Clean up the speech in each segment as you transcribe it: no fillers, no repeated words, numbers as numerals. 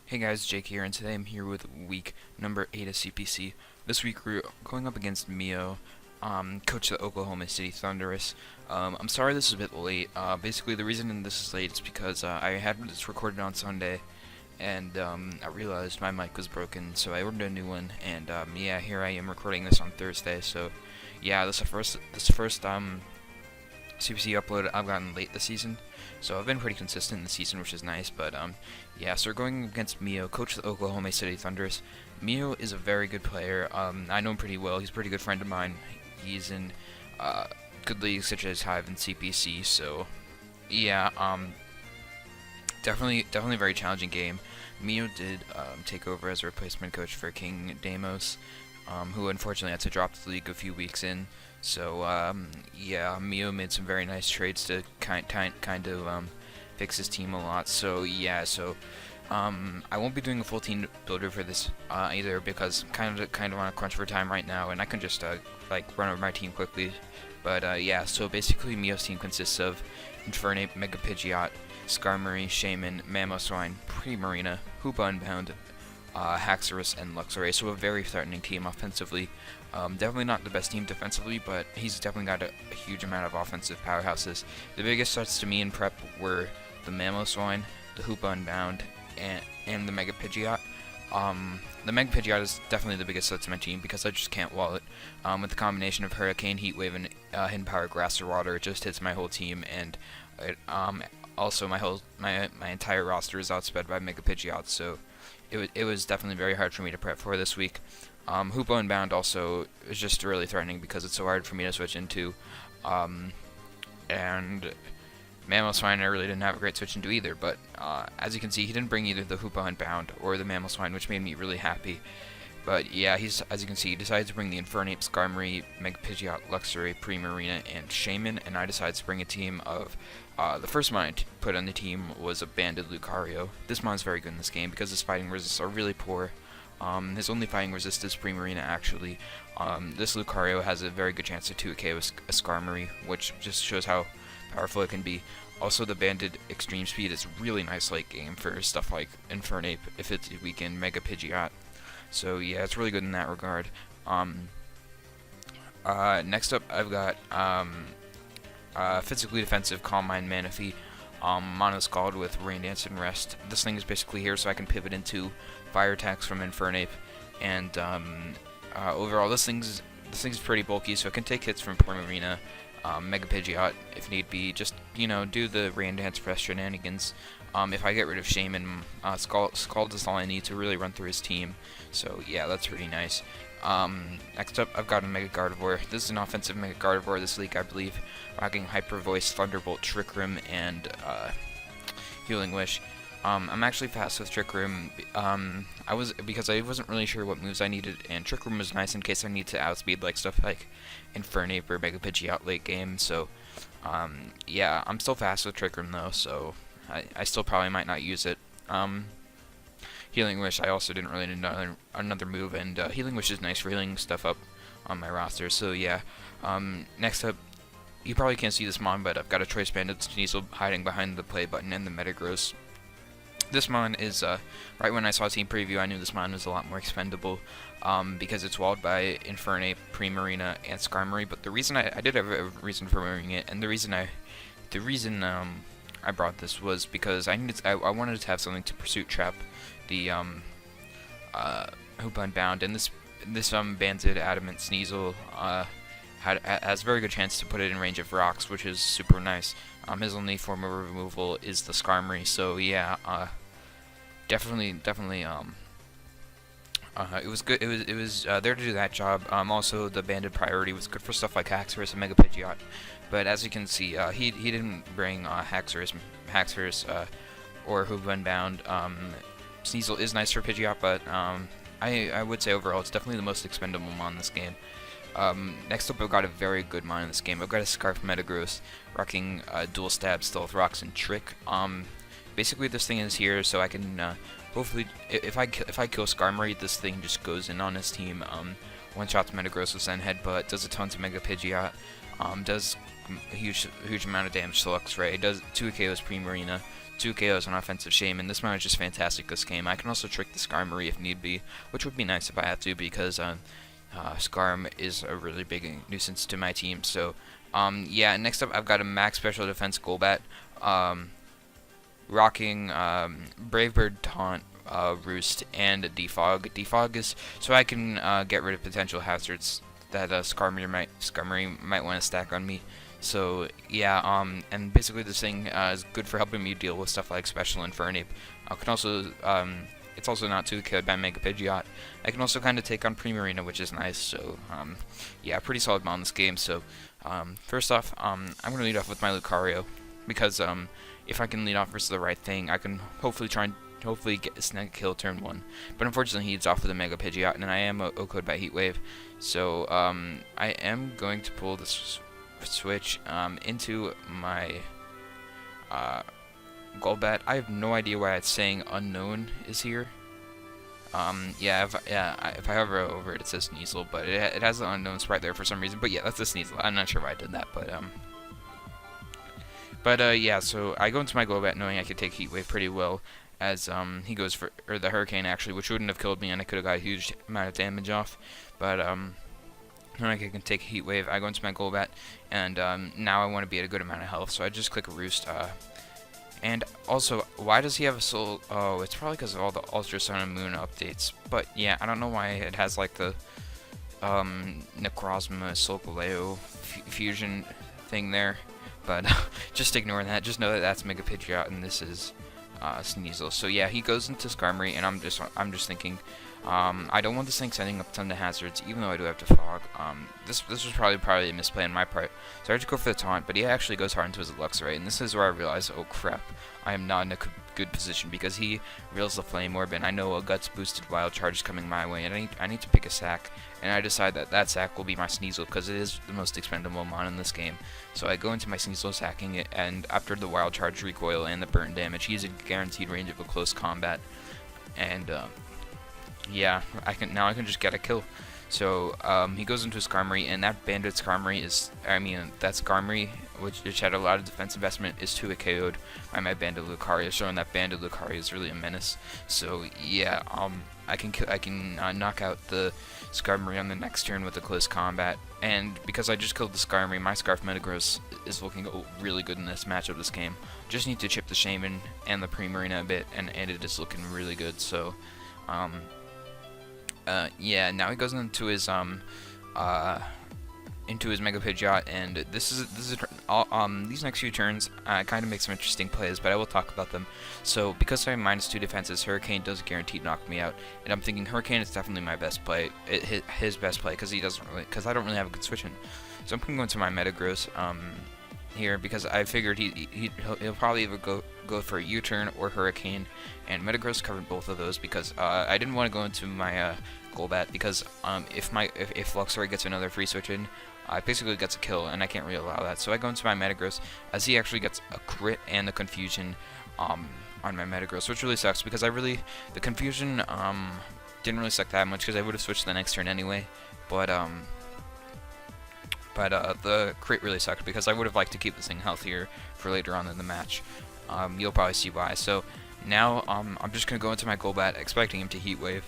Hey guys, Jake here, and today I'm here with week number 8 of CPC. This week we're going up against Mio, coach of the Oklahoma City Thundurus. I'm sorry this is a bit late. Basically the reason this is late is because I had this recorded on Sunday, and I realized my mic was broken, so I ordered a new one, and yeah, here I am recording this on Thursday. So yeah, this is the first CPC upload I've gotten late this season, so I've been pretty consistent in the season, which is nice. But yeah, so we're going against Mio, coach of the Oklahoma City Thundurus. Mio is a very good player. I know him pretty well. He's a pretty good friend of mine. He's in good leagues such as Hive and CPC. So yeah, definitely a very challenging game. Mio did take over as a replacement coach for King Damos, who unfortunately had to drop the league a few weeks in. So yeah, Mio made some very nice trades to kind of fix his team a lot. So yeah, I won't be doing a full team builder for this either, because kind of on a crunch for time right now, and I can just like run over my team quickly. But yeah, so basically Mio's team consists of Infernape, Mega Pidgeot, Skarmory, Shaman, Mamoswine, Primarina, Hoopa Unbound, Haxorus, and Luxray. So a very threatening team offensively. Definitely not the best team defensively, but he's definitely got a huge amount of offensive powerhouses. The biggest threats to me in prep were the Mamoswine, the Hoopa Unbound, and the Mega Pidgeot. The Mega Pidgeot is definitely the biggest threat to my team because I just can't wall it. With the combination of Hurricane, Heat Wave, and Hidden Power, Grass or Water, it just hits my whole team, and also my entire roster is outsped by Mega Pidgeot. So it was definitely very hard for me to prep for this week. Hoopa Unbound also is just really threatening because it's so hard for me to switch into. And Mamoswine I really didn't have a great switch into either, but as you can see, he didn't bring either the Hoopa Unbound or the Mamoswine, which made me really happy. But yeah, as you can see, he decided to bring the Infernape, Skarmory, Mega Pidgeot, Luxray, Primarina, and Shaman, and I decided to bring a team of the first mon I put on the team was a Banded Lucario. This mon's very good in this game because his fighting resists are really poor. His only fighting resist is Primarina, actually. This Lucario has a very good chance to 2K with a Skarmory, which just shows how powerful it can be. Also, the Banded Extreme Speed is really nice late game for stuff like Infernape if it's weakened Mega Pidgeot. So yeah, it's really good in that regard. Next up, I've got physically defensive Calm Mind Manaphy, Mono Scald with Rain Dance and Rest. This thing is basically here so I can pivot into fire attacks from Infernape, and overall this thing's pretty bulky, so it can take hits from Primarina, Mega Pidgeot if need be. Just do the Rain Dance Rest shenanigans. If I get rid of Shaman, Scald is all I need to really run through his team. So yeah, that's pretty nice. Next up, I've got a Mega Gardevoir. This is an offensive Mega Gardevoir this league, I believe, rocking Hyper Voice, Thunderbolt, Trick Room, and Healing Wish. I'm actually fast with Trick Room. Because I wasn't really sure what moves I needed, and Trick Room was nice in case I need to outspeed like stuff like Infernape or Mega Pidgeot late game. So yeah, I'm still fast with Trick Room though, so I still probably might not use it. Healing Wish, I also didn't really need another move, and Healing Wish is nice for healing stuff up on my roster. So yeah, next up, you probably can't see this mon, but I've got a Choice Banded Sneasel hiding behind the play button and the Metagross. This mon is, right when I saw team preview, I knew this mon was a lot more expendable, because it's walled by Infernape, Primarina, and Skarmory. But the reason I did have a reason for wearing it, and the reason I brought this was because I wanted to have something to Pursuit Trap the Hoopa Unbound, and this Banded Adamant Sneasel has a very good chance to put it in range of rocks, which is super nice. His only form of removal is the Skarmory, so yeah, definitely, it was good. It was there to do that job. Also, the Banded Priority was good for stuff like Haxorus and Mega Pidgeot, but as you can see, he didn't bring Haxorus or Hoopa Unbound. Sneasel is nice for Pidgeot, but I would say overall it's definitely the most expendable mon in this game. Next up, I've got a very good mon in this game. I've got a Scarf Metagross, rocking Dual Stab, Stealth Rocks, and Trick. Basically, this thing is here so I can hopefully, if I kill Skarmory, this thing just goes in on his team. One shots Metagross with Zen Headbutt, does a ton to Mega Pidgeot, does a huge amount of damage to Luxray, does 2 KOs Primarina, 2 KOs on Offensive Shame, and this mon is just fantastic this game. I can also trick the Skarmory if need be, which would be nice if I had to, because Skarm is a really big nuisance to my team. So, yeah, next up I've got a max special defense Golbat, rocking Brave Bird, Taunt, Roost, and Defog. Defog is so I can get rid of potential hazards that Skarmory might want to stack on me. So yeah, and basically this thing is good for helping me deal with stuff like Special Infernape. It's also not too killed by Mega Pidgeot. I can also kind of take on Primarina, which is nice. So yeah, pretty solid mod in this game. So first off, I'm gonna lead off with my Lucario because if I can lead off versus the right thing, I can hopefully get a snag kill turn 1. But unfortunately, he leads off with a Mega Pidgeot, and I am O-code by Heat Wave. So I am going to pull this switch into my Golbat. I have no idea why it's saying unknown is here. Yeah, if I hover over it, it says Sneasel, but it has an unknown sprite there for some reason. But yeah, that's a Sneasel. I'm not sure why I did that, but yeah, so I go into my Golbat knowing I could take Heat Wave pretty well, as he goes for the Hurricane actually, which wouldn't have killed me, and I could have got a huge amount of damage off. But I can take a Heat Wave. I go into my Golbat, and now I want to be at a good amount of health, so I just click a Roost. And also, why does he have a soul? Oh, it's probably because of all the Ultra Sun and Moon updates. But yeah, I don't know why it has like the Necrozma Solgaleo fusion thing there. But just ignore that. Just know that that's Mega Pidgeot, and this is Sneasel. So yeah, he goes into Skarmory, and I'm just thinking, I don't want this thing sending up a ton of hazards, even though I do have to fog. This was probably a misplay on my part. So I had to go for the taunt, but he actually goes hard into his Luxray, and this is where I realize, oh crap, I am not in a good position, because he reels the Flame Orb, and I know a Guts boosted Wild Charge is coming my way, and I need to pick a sack, and I decide that sack will be my Sneasel, because it is the most expendable mon in this game. So I go into my Sneasel, sacking it, and after the Wild Charge recoil and the burn damage, he's in guaranteed range of a close combat, and yeah, I can just get a kill. So he goes into Skarmory, and that Banded Skarmory that Skarmory, which had a lot of defense investment, is 2 KO'd by my Banded Lucario, showing that Banded Lucario is really a menace. So yeah, I can knock out the Skarmory on the next turn with a close combat, and because I just killed the Skarmory, my Scarf Metagross is looking really good in this match of this game. Just need to chip the Shaman and the Primarina a bit, and it is looking really good. So yeah, now he goes into his Mega Pidgeot, and these next few turns kind of make some interesting plays, but I will talk about them. So because I have -2 defenses, Hurricane does guaranteed knock me out, and I'm thinking Hurricane is definitely my best play, his best play, because I don't really have a good switch in. So I'm going to my Metagross here, because I figured he'll probably either go for a U-turn or Hurricane, and Metagross covered both of those, because I didn't want to go into my Golbat, because if Luxray gets another free switch in, basically gets a kill, and I can't really allow that. So I go into my Metagross, as he actually gets a crit and the confusion on my Metagross, which really sucks, because the confusion didn't really suck that much, because I would have switched the next turn anyway. But the crit really sucked, because I would have liked to keep this thing healthier for later on in the match. You'll probably see why. So now I'm just gonna go into my Golbat, expecting him to Heat Wave,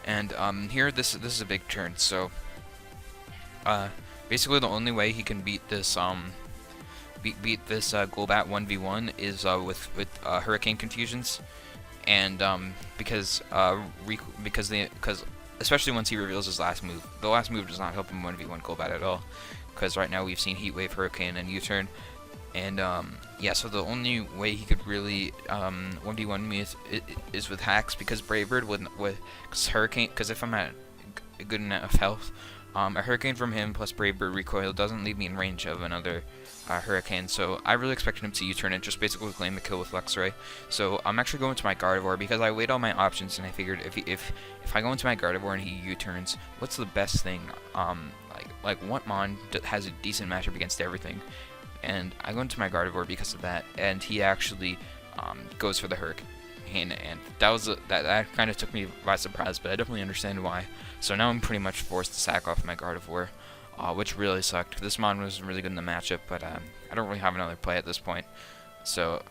and here this is a big turn. So basically the only way he can beat this beat this Golbat 1v1 is with Hurricane Confusions, and because especially once he reveals his last move, the last move does not help him 1v1 Golbat at all, because right now we've seen Heat Wave, Hurricane, and U-turn, and yeah, so the only way he could really 1v1 me is with hacks, because Brave Bird with Hurricane, because if I'm at good enough health, a Hurricane from him plus Brave Bird recoil doesn't leave me in range of another Hurricane, so I really expected him to U-turn and just basically claim the kill with Luxray. So I'm actually going to my Gardevoir, because I weighed all my options, and I figured if I go into my Gardevoir and he U-turns, what's the best thing? Like what mon has a decent matchup against everything? And I go into my Gardevoir because of that, and he actually goes for the Hurricane, and that kind of took me by surprise, but I definitely understand why. So now I'm pretty much forced to sack off my Gardevoir, which really sucked. This mon was really good in the matchup, but I don't really have another play at this point. So,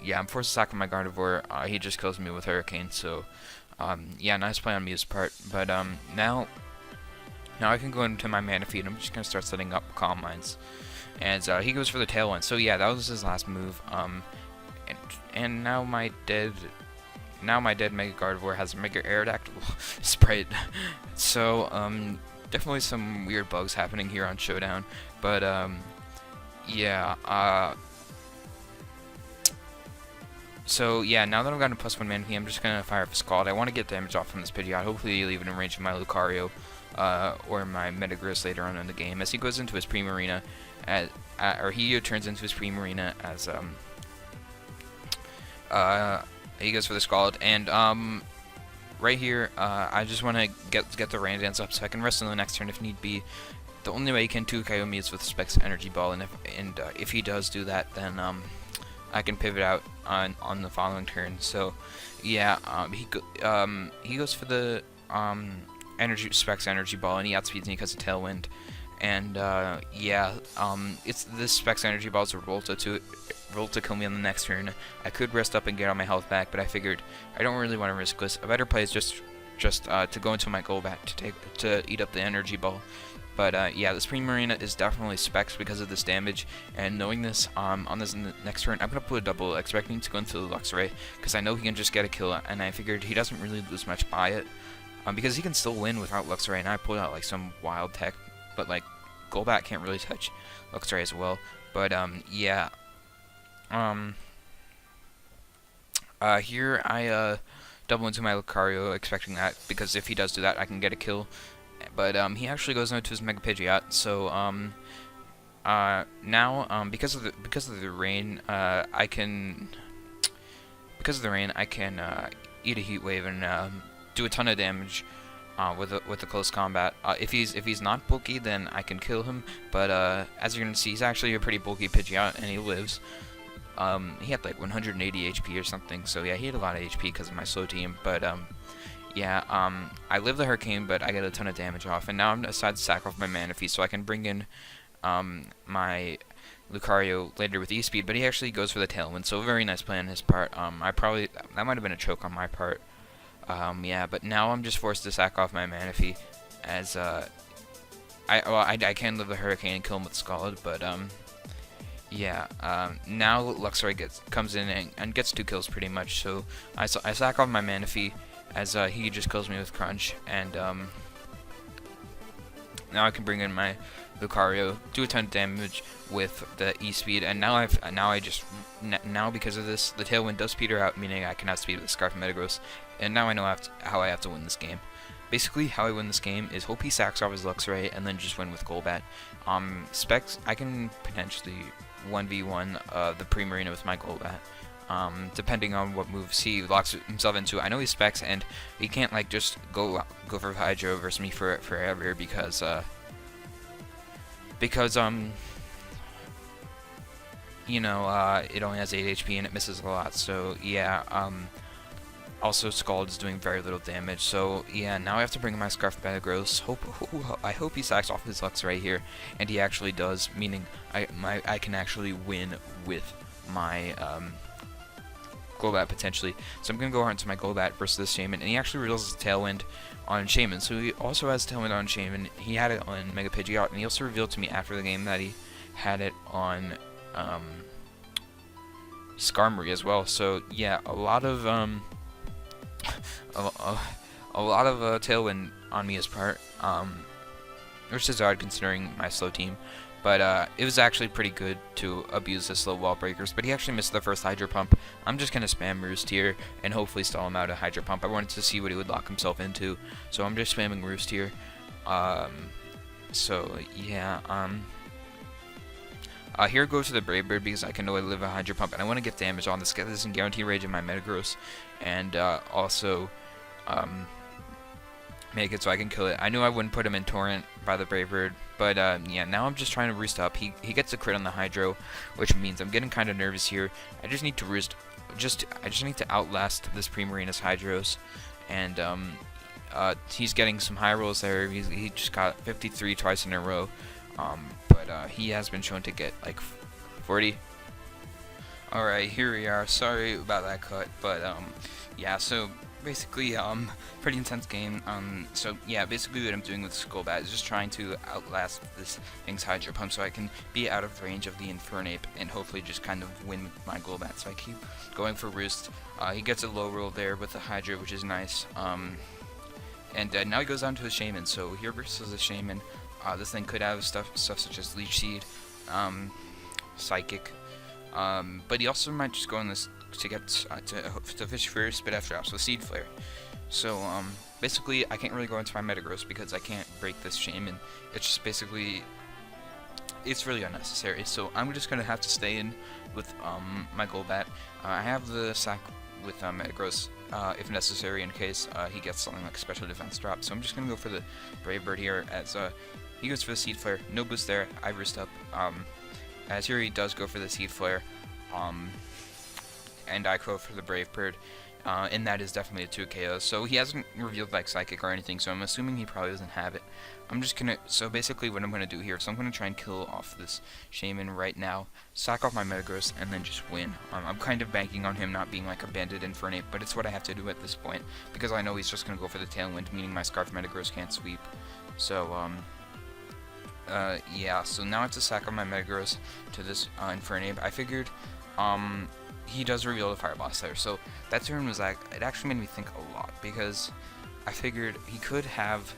yeah, I'm forced to sack my Gardevoir. He just kills me with Hurricane, so, yeah, nice play on Mew's part. But, now I can go into my Manaphy, and I'm just going to start setting up Calm Minds. And, he goes for the Tailwind. So, yeah, that was his last move. And now my dead Mega Gardevoir has a Mega Aerodactyl Sprite. So, definitely some weird bugs happening here on Showdown. But, yeah, so, yeah, now that I've gotten a +1 Manaphy, I'm just going to fire up a Scald. I want to get damage off from this Pidgeot, hopefully leave it in range of my Lucario, or my Metagross later on in the game. As he goes into his Primarina, or he turns into his Primarina as, he goes for the Scald, and, right here, I just want to get the Rain Dance up so I can rest on the next turn if need be. The only way he can 2KO me is with Specs Energy Ball, and if he does do that, then, I can pivot out on the following turn. So, yeah, he goes for the Specs Energy Ball, and he outspeeds me because of Tailwind. And yeah, it's this Specs Energy Ball is a roll to kill me on the next turn. I could rest up and get all my health back, but I figured I don't really want to risk this. A better play is just to go into my Golbat to eat up the Energy Ball. But yeah, this Primarina is definitely Specs because of this damage, and knowing this, on this next turn, I'm going to put a double, expecting to go into the Luxray, because I know he can just get a kill, and I figured he doesn't really lose much by it, because he can still win without Luxray, and I pulled out like some wild tech, but like, Golbat can't really touch Luxray as well. But yeah, here I double into my Lucario, expecting that, because if he does do that, I can get a kill. But he actually goes into his Mega Pidgeot, so now because of the rain, I can eat a Heat Wave and do a ton of damage with a close combat. If he's not bulky, then I can kill him. But as you're gonna see, he's actually a pretty bulky Pidgeot, and he lives. He had like 180 HP or something, so yeah, he had a lot of HP because of my slow team. But yeah, I live the Hurricane, but I get a ton of damage off, and now I'm decided to sack off my Manaphy so I can bring in my Lucario later with E-Speed, but he actually goes for the Tailwind, so a very nice play on his part. That might have been a choke on my part. Yeah, but now I'm just forced to sack off my Manaphy, as I can live the Hurricane and kill him with Scald, but yeah, now Luxray comes in and gets 2 kills pretty much, so I sack off my Manaphy, as he just kills me with Crunch, and now I can bring in my Lucario, do a ton of damage with the E-Speed, and now because of this, the Tailwind does peter out, meaning I can outspeed with Scarf Metagross, and now I know how I have to win this game. Basically, how I win this game is hope he sacks off his Luxray, and then just win with Golbat. Specs, I can potentially 1v1 the Primarina with my Golbat. Depending on what moves he locks himself into. I know he's Specs, and he can't like just go for Hydro versus me forever because you know, it only has 8 HP and it misses a lot. So yeah, also Scald is doing very little damage. So yeah, now I have to bring in my Scarf Metagross. I hope he sacks off his Lux right here, and he actually does, meaning I can actually win with my Golbat potentially. So I'm gonna go into my Golbat versus this Shaman, and he actually reveals his Tailwind on Shaman. So he also has Tailwind on Shaman. He had it on Mega Pidgeot, and he also revealed to me after the game that he had it on Skarmory as well. So yeah, a lot of Tailwind on me as part, which is odd considering my slow team. But it was actually pretty good to abuse the slow wall breakers. But he actually missed the first Hydro Pump. I'm just going to spam Roost here and hopefully stall him out of Hydro Pump. I wanted to see what he would lock himself into. So I'm just spamming Roost here. So yeah. Here goes to the Brave Bird because I can know I live a Hydro Pump. And I want to get damage on this. Get this and guarantee rage in my Metagross. And also make it so I can kill it. I knew I wouldn't put him in Torrent by the Brave Bird, but yeah, now I'm just trying to roost up. He gets a crit on the Hydro, which means I'm getting kind of nervous here. I just need to roost. I just need to outlast this Primarina's Hydros, and he's getting some high rolls there. He just got 53 twice in a row, but he has been shown to get like 40. Alright, here we are. Sorry about that cut, but yeah, so basically pretty intense game. So yeah, basically what I'm doing with Skullbat is just trying to outlast this thing's Hydro Pump so I can be out of range of the Infernape and hopefully just kind of win with my Golbat. So I keep going for Roost. He gets a low roll there with the Hydra, which is nice. And now he goes on to a Shaman. So here versus a Shaman, this thing could have stuff such as Leech Seed, Psychic. But he also might just go on this to get to fish for Spit After Drops with Seed Flare. So basically I can't really go into my Metagross because I can't break this Shaman. It's just basically, it's really unnecessary. So I'm just gonna have to stay in with my Golbat. I have the sack with Metagross if necessary in case he gets something like Special Defense Drop. So I'm just gonna go for the Brave Bird here as he goes for the Seed Flare. No boost there. I roost up. As here he does go for the Seed Flare, and I go for the Brave Bird, and that is definitely a 2 KO. So he hasn't revealed like Psychic or anything, so I'm assuming he probably doesn't have it. I'm just gonna, so basically what I'm gonna do here, so I'm gonna try and kill off this Shaman right now, sack off my Metagross, and then just win. I'm kind of banking on him not being like a Banded Infernape, but it's what I have to do at this point, because I know he's just gonna go for the Tailwind, meaning my Scarf Metagross can't sweep. So, yeah, so now I have to sack on my Metagross to this Infernape. I figured he does reveal the Fire Blast there, so that turn was like, it actually made me think a lot, because I figured he could have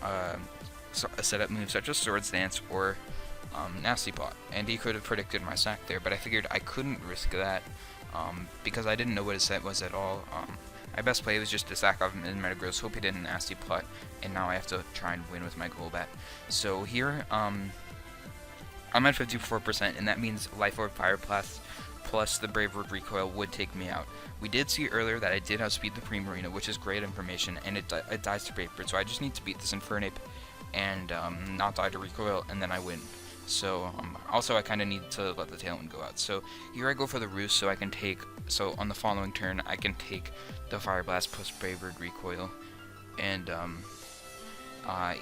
a setup move such as Swords Dance or Nasty Plot, and he could have predicted my sack there, but I figured I couldn't risk that because I didn't know what his set was at all. My best play was just to sack off him in Metagross, hope he didn't Nasty Plot, and now I have to try and win with my Golbat. So here, I'm at 54%, and that means Life Orb Fire Blast plus the Brave Bird Recoil would take me out. We did see earlier that I did outspeed the Primarina, which is great information, and it dies to Brave Bird, so I just need to beat this Infernape and not die to Recoil, and then I win. So, also I kind of need to let the Tailwind go out. So, here I go for the Roost so I can take, so on the following turn, I can take the Fire Blast plus Brave Bird Recoil. And,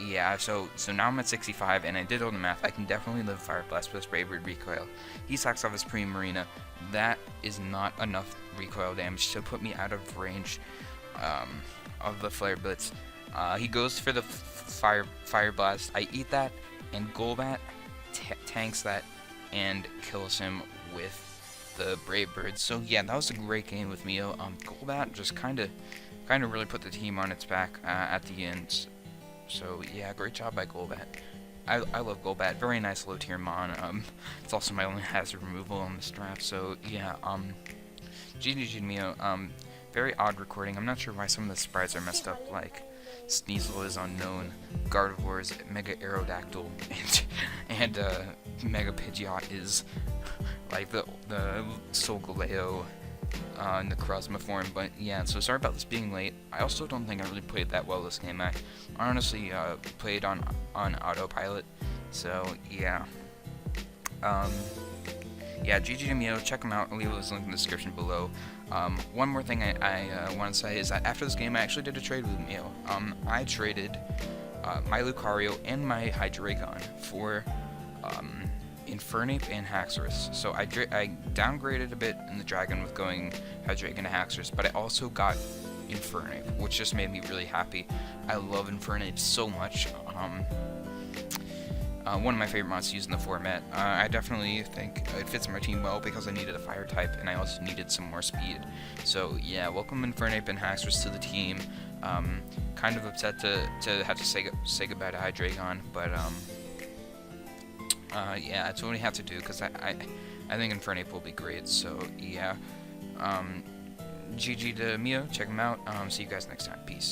yeah, so now I'm at 65, and I did all the math. I can definitely live Fire Blast plus Brave Bird Recoil. He sacks off his Primarina. That is not enough recoil damage to put me out of range of the Flare Blitz. He goes for the Fire Blast. I eat that, and Golbat tanks that and kills him with the Brave Bird. So yeah, that was a great game with Mio. Golbat just kind of really put the team on its back at the end. So yeah, great job by Golbat. I love Golbat. Very nice low tier mon. It's also my only hazard removal on this draft. So yeah, GG Mio. Very odd recording. I'm not sure why some of the sprites are messed up. Like Sneasel is unknown, Gardevoir is Mega Aerodactyl, and Mega Pidgeot is like the Solgaleo Necrozma form. But yeah, so sorry about this being late. I also don't think I really played that well this game. I honestly played on autopilot. So yeah. Yeah, GG to Mio, check him out, I'll leave his link in the description below. One more thing I want to say is that after this game I actually did a trade with Mio. I traded my Lucario and my Hydreigon for Infernape and Haxorus. So I downgraded a bit in the Dragon with going Hydreigon to Haxorus, but I also got Infernape, which just made me really happy. I love Infernape so much. One of my favorite monsters used in the format. I definitely think it fits my team well because I needed a fire type and I also needed some more speed. So yeah, welcome Infernape and Haxorus to the team. Kind of upset to have to say goodbye to Hydreigon, but yeah, that's what we have to do because I think Infernape will be great. So yeah, GG to Mio, check him out. See you guys next time. Peace.